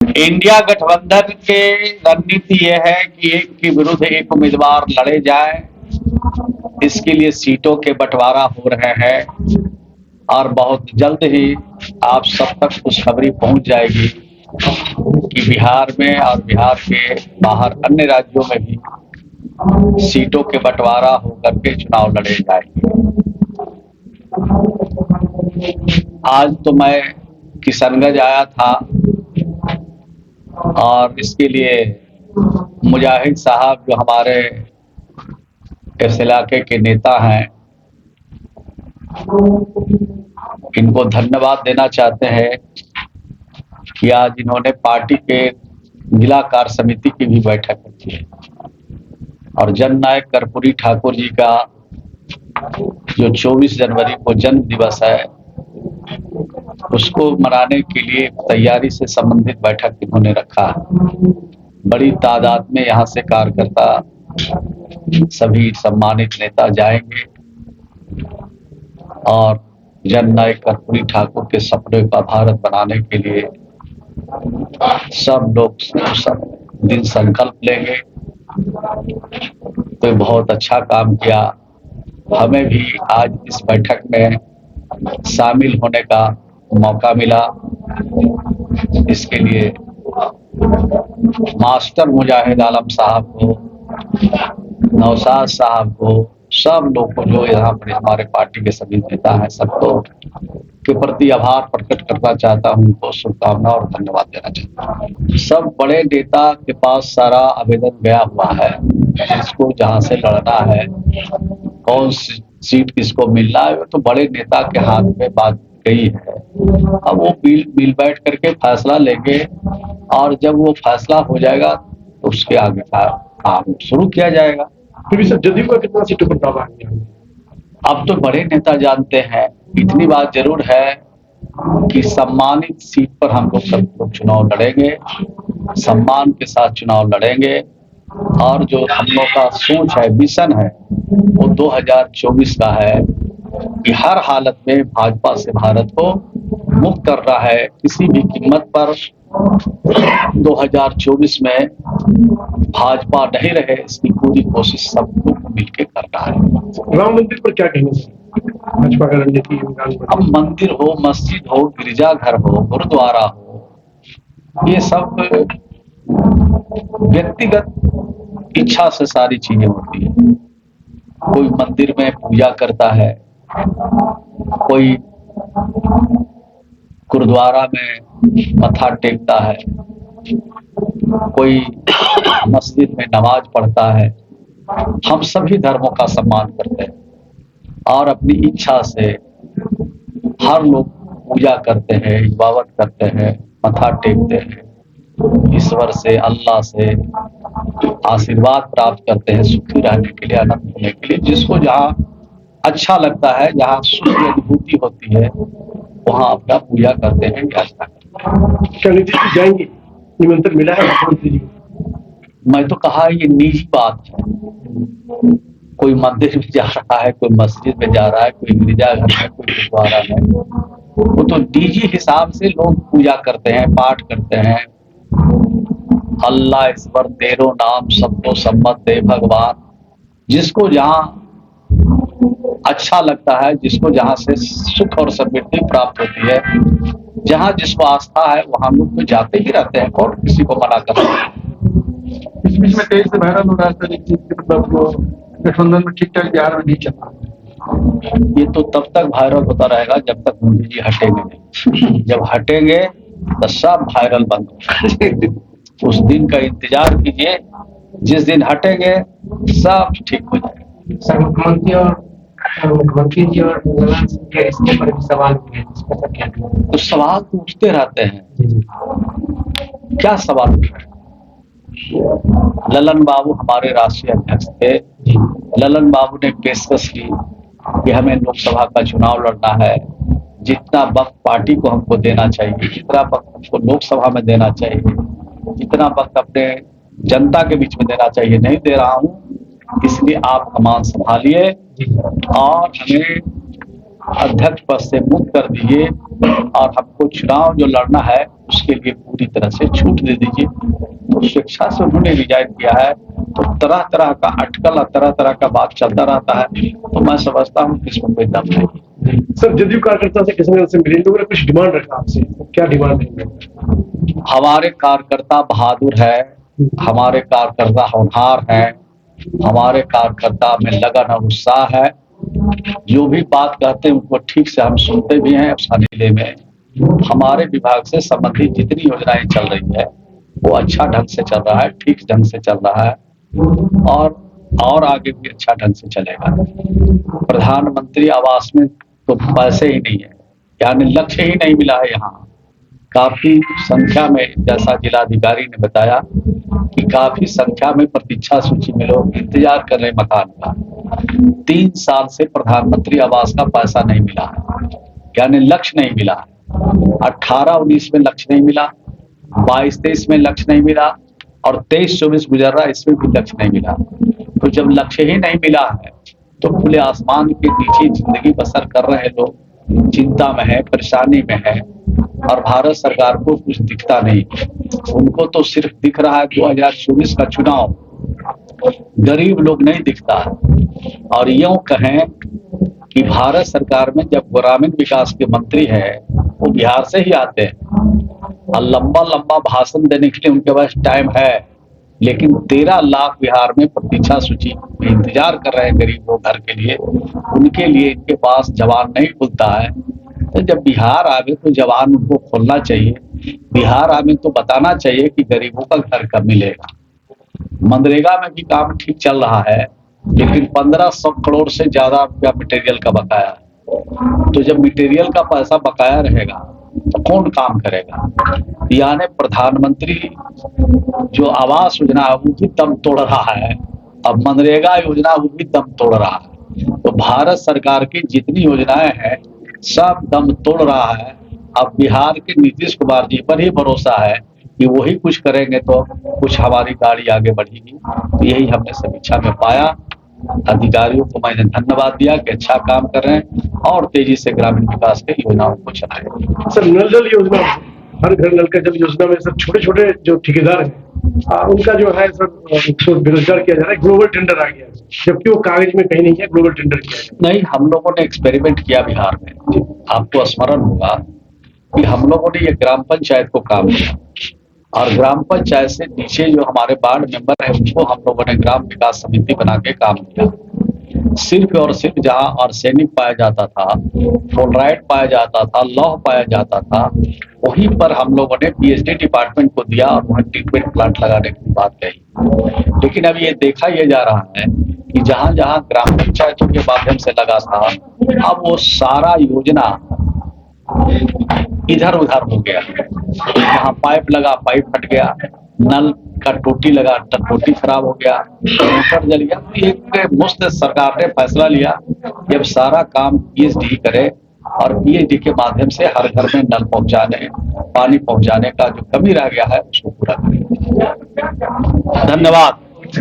India गठबंधन के रणनीति यह है कि एक के विरुद्ध एक उम्मीदवार लड़े जाए। इसके लिए सीटों के बंटवारा हो रहे हैं और बहुत जल्द ही आप सब तक खुशखबरी पहुंच जाएगी कि बिहार में और बिहार के बाहर अन्य राज्यों में भी सीटों के बंटवारा होकर के चुनाव लड़े जाएंगे। आज तो मैं किशनगंज आया था और इसके लिए मुजाहिद साहब जो हमारे इस इलाके के नेता हैं, इनको धन्यवाद देना चाहते हैं कि आज इन्होंने पार्टी के जिला कार्य समिति की भी बैठक रखी है और जननायक कर्पूरी ठाकुर जी का जो 24 जनवरी को जन्म दिवस है उसको मनाने के लिए तैयारी से संबंधित बैठक इन्होंने रखा है। बड़ी तादाद में यहाँ से कार्यकर्ता सभी सम्मानित नेता जाएंगे और जननायक कर्पूरी ठाकुर के सपने का भारत बनाने के लिए सब लोग सब दिन संकल्प लेंगे। तो बहुत अच्छा काम किया। हमें भी आज इस बैठक में शामिल होने का मौका मिला। इसके लिए मास्टर मुजाहिद आलम साहब को, नौशाद साहब को, सब लोग को जो यहाँ पर हमारे पार्टी के सभी नेता हैं सबको के प्रति आभार प्रकट करना चाहता हूँ, उनको शुभकामना और धन्यवाद देना चाहता हूँ। सब बड़े नेता के पास सारा आवेदन गया हुआ है, जिसको जहाँ से लड़ना है, कौन सी सीट किसको मिलना है, तो बड़े नेता के हाथ में बात गई है। अब वो मिल बैठ करके फैसला लेंगे और जब वो फैसला हो जाएगा तो उसके आगे का काम शुरू किया जाएगा। फिर सर जदयू का कितना सीटों पर दावा है? अब तो बड़े नेता जानते हैं। इतनी बात जरूर है कि सम्मानित सीट पर हम लोग सब लोग चुनाव लड़ेंगे, सम्मान के साथ चुनाव लड़ेंगे और जो हम लोग का सोच है, मिशन है, वो 2024 का है कि हर हालत में भाजपा से भारत को मुक्त करना है। किसी भी कीमत पर 2024 में भाजपा नहीं रहे, इसकी पूरी कोशिश सब लोग मिलकर करना है। राम मंदिर पर क्या कहना है भाजपा का रणनीति? अब मंदिर हो, मस्जिद हो, गिरजाघर हो, गुरुद्वारा हो, ये सब व्यक्तिगत इच्छा से सारी चीजें होती है। कोई मंदिर में पूजा करता है, कोई गुरुद्वारा में मत्था टेकता है, कोई मस्जिद में नमाज पढ़ता है। हम सभी धर्मों का सम्मान करते हैं और अपनी इच्छा से हर लोग पूजा करते हैं, इबादत करते हैं, मत्था टेकते हैं, ईश्वर से, अल्लाह से आशीर्वाद प्राप्त करते हैं, सुखी रहने के लिए, आनंद होने के लिए। जिसको जहाँ अच्छा लगता है, जहाँ सुख की अनुभूति होती है, वहाँ अपना पूजा करते हैं, याचना करते हैं। क्या नीतीश जी जाएंगे? निमंत्रण मिला है मुख्यमंत्री जी? मैं तो कहा ये निजी बात है। कोई मंदिर में जा रहा है, कोई मस्जिद में जा रहा है, कोई गिरजाघर में, कोई गुरुद्वारा में, वो तो निजी हिसाब से लोग पूजा करते हैं, पाठ करते हैं। अल्लाह ईश्वर तेरो नाम सबको सम्मत दे भगवान। जिसको जहाँ अच्छा लगता है, जिसको जहाँ से सुख और समृद्धि प्राप्त होती है, जहाँ जिसको आस्था है, वहां लोग तो जाते ही रहते हैं। कौन किसी को मना करता है? इस बीच में तेज से वायरल हो रहा है सर एक चीज, मतलब गठबंधन में ठीक ठाक बिहार में नहीं चल रहा। ये तो तब तक वायरल होता रहेगा जब तक मोदी जी हटेंगे नहीं। जब हटेंगे तो सब वायरल बंद हो। उस दिन का इंतजार कीजिए, जिस दिन हटेंगे सब ठीक हो जाएगा। सर मुख्यमंत्री जी और ललन सिंह के रिश्ते पर भी सवाल उठे, इस पर क्या कहें? तो सवाल तो उठते रहते हैं। क्या सवाल उठ रहे हैं? ललन बाबू हमारे राष्ट्रीय अध्यक्ष थे। ललन बाबू ने पेशकश की कि हमें लोकसभा का चुनाव लड़ना है, जितना वक्त पार्टी को हमको देना चाहिए, जितना वक्त हमको लोकसभा में देना चाहिए, जितना वक्त अपने जनता के बीच में देना चाहिए, नहीं दे रहा हूं, इसलिए आप कमान संभालिए और हमें अध्यक्ष पद से मुक्त कर दीजिए और हमको चुनाव जो लड़ना है उसके लिए पूरी तरह से छूट दे दीजिए। तो स्वेच्छा से उन्होंने रिजाइन किया है, तो तरह तरह का अटकल और तरह तरह का बात चलता रहता है, तो मैं समझता हूँ कि इसमें कोई दम नहीं। सर, जदयू कार्यकर्ता से किसी ने उनसे मिले, लोगों ने कुछ डिमांड रखा आपसे, क्या डिमांड है? हमारे कार्यकर्ता बहादुर है, हमारे कार्यकर्ता होनहार है, हमारे कार्यकर्ता में लगन और उत्साह है। जो भी बात कहते हैं उनको ठीक से हम सुनते भी हैं। उस जिले में हमारे विभाग से संबंधित जितनी योजनाएं चल रही है वो अच्छा ढंग से चल रहा है, ठीक ढंग से चल रहा है, और आगे भी अच्छा ढंग से चलेगा। प्रधानमंत्री आवास में तो पैसे ही नहीं है, यानी लक्ष्य ही नहीं मिला है। यहाँ काफी संख्या में, जैसा जिलाधिकारी ने बताया कि काफी संख्या में प्रतीक्षा सूची में लोग इंतजार कर रहे मकान का। 3 साल से प्रधानमंत्री आवास का पैसा नहीं मिला है, यानी लक्ष्य नहीं मिला है। 18-19 में लक्ष्य नहीं मिला, 22-23 में लक्ष्य नहीं मिला, और 23-24 गुजर रहा, इसमें भी लक्ष्य नहीं मिला। तो जब लक्ष्य ही नहीं मिला है तो खुले आसमान के नीचे जिंदगी बसर कर रहे लोग चिंता में है, परेशानी में है, और भारत सरकार को कुछ दिखता नहीं। उनको तो सिर्फ दिख रहा है 2024 का चुनाव, गरीब लोग नहीं दिखता है। और यूं कहें कि भारत सरकार में जब ग्रामीण विकास के मंत्री है वो बिहार से ही आते हैं, और लंबा लंबा भाषण देने के लिए उनके पास टाइम है, लेकिन 13 लाख बिहार में प्रतीक्षा सूची में इंतजार कर रहे हैं गरीब लोग घर के लिए। उनके लिए इनके पास जवान नहीं खुलता है। तो जब बिहार आवे तो जवान उनको खोलना चाहिए। बिहार आवे तो बताना चाहिए कि गरीबों का घर कब मिलेगा। मनरेगा में भी काम ठीक चल रहा है, लेकिन 1500 करोड़ से ज्यादा रुपया मटेरियल का बकाया है। तो जब मटेरियल का पैसा बकाया रहेगा तो कौन काम करेगा? यानी प्रधानमंत्री जो आवास योजना है वो भी दम तोड़ रहा है, अब मनरेगा योजना वो भी दम तोड़ रहा है। तो भारत सरकार की जितनी योजनाएं हैं सब दम तोड़ रहा है। अब बिहार के नीतीश कुमार जी पर ही भरोसा है कि वही कुछ करेंगे तो कुछ हमारी गाड़ी आगे बढ़ेगी। तो यही हमने समीक्षा में पाया। अधिकारियों को मैंने धन्यवाद दिया कि अच्छा काम कर रहे हैं और तेजी से ग्रामीण विकास की योजनाओं को चलाएं। सर, नल जल योजना, हर घर नल का जल योजना में सर छोटे छोटे जो ठेकेदार हैं उनका जो है सर बेरोजगार किया जा रहा है। ग्लोबल टेंडर आ गया है, जबकि वो कागज में कहीं नहीं है, ग्लोबल टेंडर किया है। नहीं, हम लोगों ने एक्सपेरिमेंट किया बिहार में। आपको स्मरण होगा कि हम लोगों ने ये ग्राम पंचायत को काम किया, और ग्राम पंचायत से नीचे जो हमारे वार्ड मेंबर है उनको हम लोगों ने ग्राम विकास समिति बना के काम किया। सिर्फ और सिर्फ जहां आर्सेनिक पाया जाता था, फ्लोराइड पाया जाता था, लौह पाया जाता था, वहीं पर हम लोगों ने पीएचडी डिपार्टमेंट को दिया और वहां ट्रीटमेंट प्लांट लगाने की बात कही। लेकिन अब ये देखा यह जा रहा है कि जहां जहां ग्राम पंचायतों के माध्यम से लगा था, अब वो सारा योजना इधर उधर हो गया। जहाँ पाइप लगा पाइप फट गया, नल का टोटी लगा टोटी खराब हो गया, मोटर जल गया। एक मुफ्त सरकार ने फैसला लिया कि अब सारा काम पीएचडी करे, और पीएचडी के माध्यम से हर घर में नल पहुंचाने, पानी पहुंचाने का जो कमी रह गया है उसको पूरा करें। धन्यवाद।